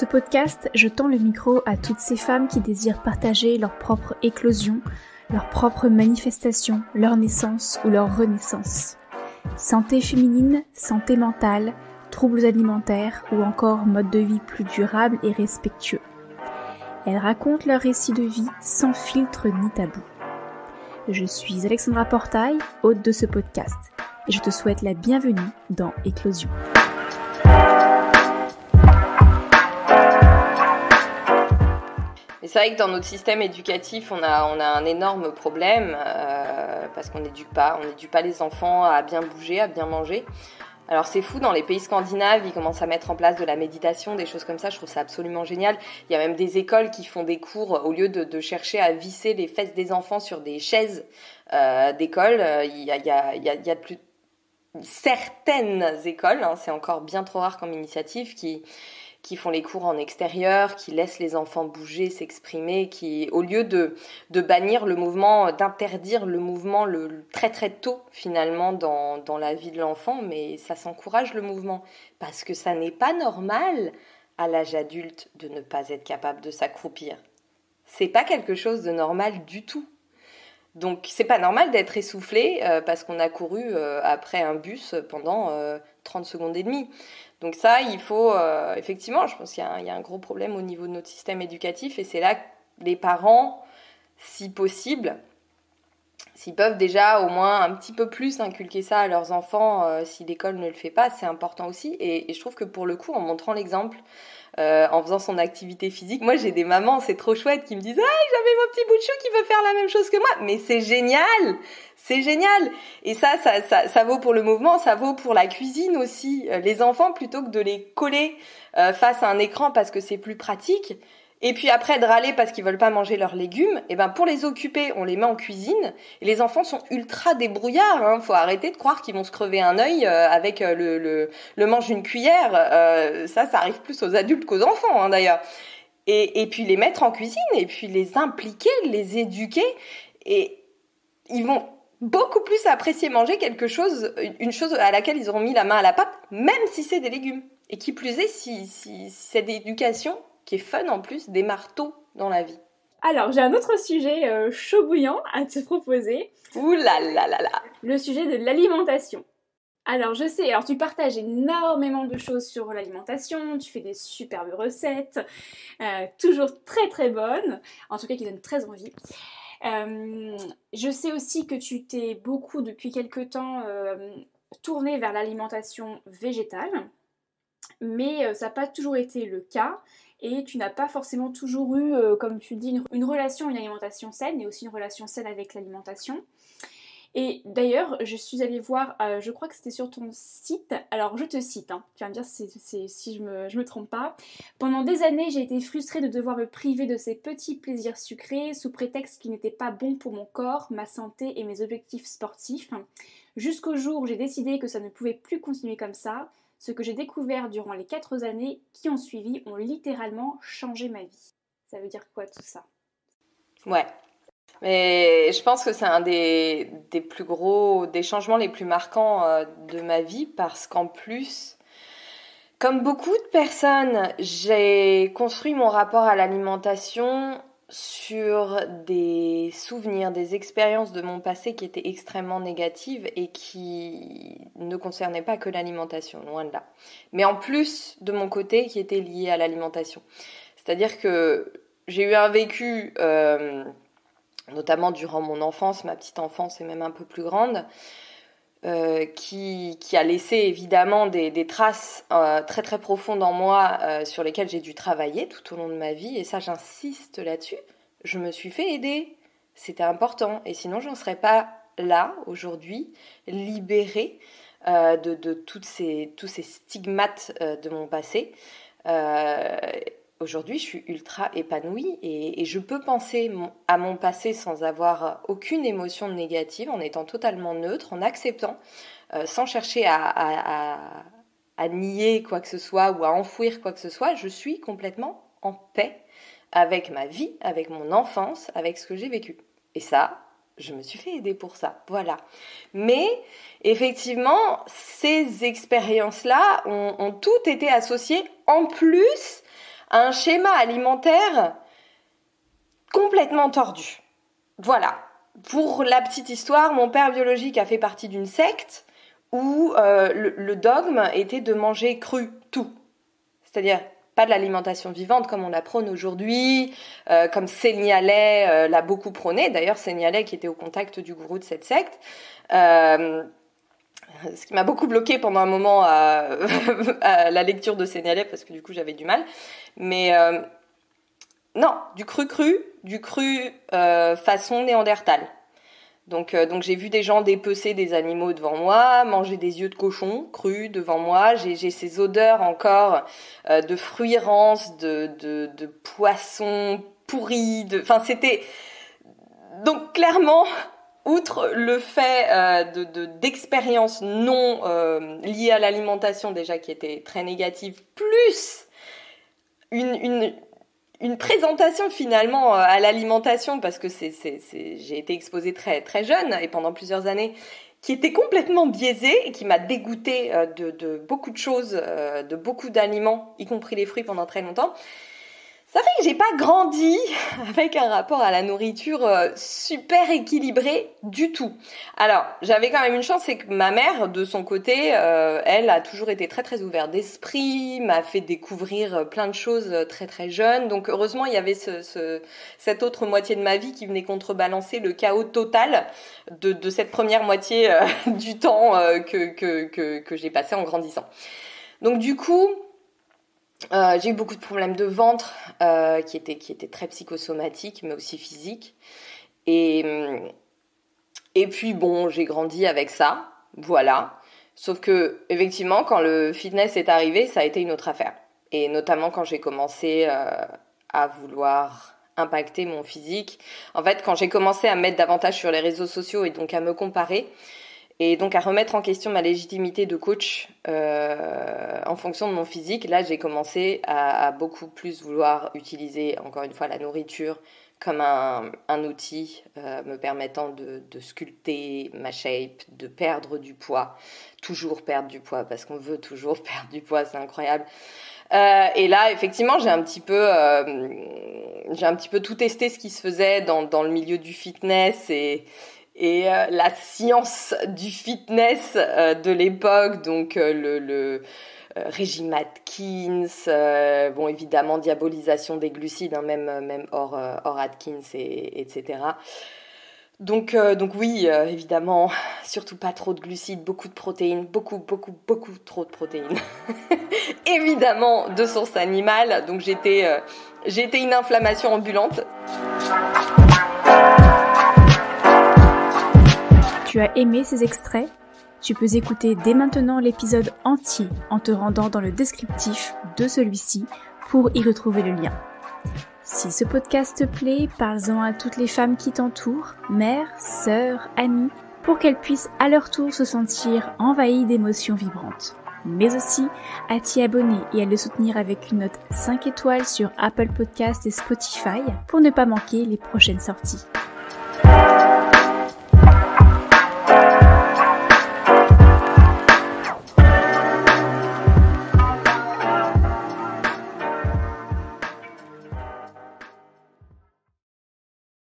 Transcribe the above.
ce podcast, je tends le micro à toutes ces femmes qui désirent partager leur propre éclosion, leur propre manifestation, leur naissance ou leur renaissance. Santé féminine, santé mentale, troubles alimentaires ou encore mode de vie plus durable et respectueux. Elles racontent leur récit de vie sans filtre ni tabou. Je suis Alexandra Portail, hôte de ce podcast, et je te souhaite la bienvenue dans Éclosion. Mais c'est vrai que dans notre système éducatif, on a un énorme problème parce qu'on n'éduque pas les enfants à bien bouger, à bien manger. Alors c'est fou, dans les pays scandinaves, ils commencent à mettre en place de la méditation, des choses comme ça, je trouve ça absolument génial. Il y a même des écoles qui font des cours, au lieu de chercher à visser les fesses des enfants sur des chaises d'école, il y a plus certaines écoles, hein, c'est encore bien trop rare comme initiative, qui font les cours en extérieur, qui laissent les enfants bouger, s'exprimer, qui, au lieu de bannir le mouvement, d'interdire le mouvement très très tôt finalement dans la vie de l'enfant, mais ça s'encourage le mouvement, parce que ça n'est pas normal à l'âge adulte de ne pas être capable de s'accroupir. C'est pas quelque chose de normal du tout. Donc c'est pas normal d'être essoufflé parce qu'on a couru après un bus pendant 30 secondes et demie. Donc ça, il faut effectivement, je pense qu'il y a un gros problème au niveau de notre système éducatif, et c'est là que les parents, si possible, s'ils peuvent déjà au moins un petit peu plus inculquer ça à leurs enfants, si l'école ne le fait pas, c'est important aussi. Et je trouve que pour le coup, en montrant l'exemple, en faisant son activité physique, moi j'ai des mamans, c'est trop chouette, qui me disent « Ah, j'avais mon petit bout de chou qui veut faire la même chose que moi !» Mais c'est génial! C'est génial! Et ça vaut pour le mouvement, ça vaut pour la cuisine aussi. Les enfants, plutôt que de les coller face à un écran parce que c'est plus pratique, et puis après de râler parce qu'ils veulent pas manger leurs légumes, et ben pour les occuper, on les met en cuisine. Et les enfants sont ultra débrouillards, hein. Faut arrêter de croire qu'ils vont se crever un œil avec le manche d'une cuillère. Ça arrive plus aux adultes qu'aux enfants, hein, d'ailleurs. Et puis les mettre en cuisine, et puis les impliquer, les éduquer, et ils vont beaucoup plus apprécier manger une chose à laquelle ils auront mis la main à la pâte, même si c'est des légumes. Et qui plus est, si cette éducation, qui est fun en plus, démarre tôt dans la vie. Alors, j'ai un autre sujet chaud bouillant à te proposer. Ouh là là là là. Le sujet de l'alimentation. Alors, je sais, tu partages énormément de choses sur l'alimentation, tu fais des superbes recettes, toujours très très bonnes, en tout cas qui donnent très envie. Je sais aussi que tu t'es beaucoup, depuis quelques temps, tournée vers l'alimentation végétale, mais ça n'a pas toujours été le cas, et tu n'as pas forcément toujours eu, comme tu dis, une alimentation saine, et aussi une relation saine avec l'alimentation. Et d'ailleurs, je suis allée voir, je crois que c'était sur ton site, alors je te cite, hein, tu vas me dire si je me trompe pas. Pendant des années, j'ai été frustrée de devoir me priver de ces petits plaisirs sucrés sous prétexte qu'ils n'étaient pas bons pour mon corps, ma santé et mes objectifs sportifs. Jusqu'au jour où j'ai décidé que ça ne pouvait plus continuer comme ça. Ce que j'ai découvert durant les 4 années qui ont suivi ont littéralement changé ma vie. Ça veut dire quoi tout ça? Ouais. Mais je pense que c'est un des changements les plus marquants de ma vie, parce qu'en plus, comme beaucoup de personnes, j'ai construit mon rapport à l'alimentation sur des souvenirs, des expériences de mon passé qui étaient extrêmement négatives et qui ne concernaient pas que l'alimentation, loin de là. Mais en plus de mon côté qui était lié à l'alimentation. C'est-à-dire que j'ai eu un vécu, notamment durant mon enfance, ma petite enfance et même un peu plus grande, qui a laissé évidemment des traces très très profondes en moi, sur lesquelles j'ai dû travailler tout au long de ma vie, et ça j'insiste là-dessus, je me suis fait aider, c'était important, et sinon j'en serais pas là aujourd'hui, libérée de tous ces stigmates de mon passé. Aujourd'hui, je suis ultra épanouie, et je peux penser à mon passé sans avoir aucune émotion négative, en étant totalement neutre, en acceptant, sans chercher à nier quoi que ce soit ou à enfouir quoi que ce soit. Je suis complètement en paix avec ma vie, avec mon enfance, avec ce que j'ai vécu. Et ça, je me suis fait aider pour ça, voilà. Mais effectivement, ces expériences-là ont toutes été associées en plus un schéma alimentaire complètement tordu. Voilà. Pour la petite histoire, mon père biologique a fait partie d'une secte où le dogme était de manger cru tout. C'est-à-dire pas de l'alimentation vivante comme on la prône aujourd'hui, comme Seignalais l'a beaucoup prôné. D'ailleurs, Seignalais qui était au contact du gourou de cette secte. Ce qui m'a beaucoup bloqué pendant un moment à la lecture de Seignalais parce que du coup j'avais du mal. Mais non, du cru façon néandertal. Donc j'ai vu des gens dépecer des animaux devant moi, manger des yeux de cochon crus devant moi. J'ai ces odeurs encore de fruits rances, de poissons pourris. Enfin, c'était donc clairement, outre le fait d'expériences non liées à l'alimentation déjà qui étaient très négatives, plus une présentation finalement à l'alimentation, parce que j'ai été exposée très, très jeune et pendant plusieurs années, qui était complètement biaisée et qui m'a dégoûtée de beaucoup de choses, de beaucoup d'aliments, y compris les fruits pendant très longtemps. Ça fait que j'ai pas grandi avec un rapport à la nourriture super équilibré du tout. Alors, j'avais quand même une chance, c'est que ma mère, de son côté, elle a toujours été très très ouverte d'esprit, m'a fait découvrir plein de choses très très jeune. Donc heureusement, il y avait cette autre moitié de ma vie qui venait contrebalancer le chaos total de cette première moitié du temps que j'ai passé en grandissant. Donc du coup, j'ai eu beaucoup de problèmes de ventre qui étaient très psychosomatiques mais aussi physiques et puis bon, j'ai grandi avec ça, voilà. Sauf que effectivement, quand le fitness est arrivé, ça a été une autre affaire, et notamment quand j'ai commencé à vouloir impacter mon physique. En fait, quand j'ai commencé à me mettre davantage sur les réseaux sociaux et donc à me comparer et donc à remettre en question ma légitimité de coach en fonction de mon physique, là j'ai commencé à beaucoup plus vouloir utiliser encore une fois la nourriture comme un outil me permettant de sculpter ma shape, de perdre du poids, toujours perdre du poids parce qu'on veut toujours perdre du poids, c'est incroyable. Et là effectivement j'ai un petit peu tout testé ce qui se faisait dans le milieu du fitness et la science du fitness de l'époque, donc le régime Atkins, bon évidemment diabolisation des glucides, hein, même hors Atkins etc. Donc oui, évidemment, surtout pas trop de glucides, beaucoup de protéines, beaucoup trop de protéines. Évidemment de source animale, donc j'étais une inflammation ambulante. Tu as aimé ces extraits ? Tu peux écouter dès maintenant l'épisode entier en te rendant dans le descriptif de celui-ci pour y retrouver le lien. Si ce podcast te plaît, parle-en à toutes les femmes qui t'entourent, mères, sœurs, amies, pour qu'elles puissent à leur tour se sentir envahies d'émotions vibrantes. Mais aussi à t'y abonner et à le soutenir avec une note 5 étoiles sur Apple Podcasts et Spotify pour ne pas manquer les prochaines sorties.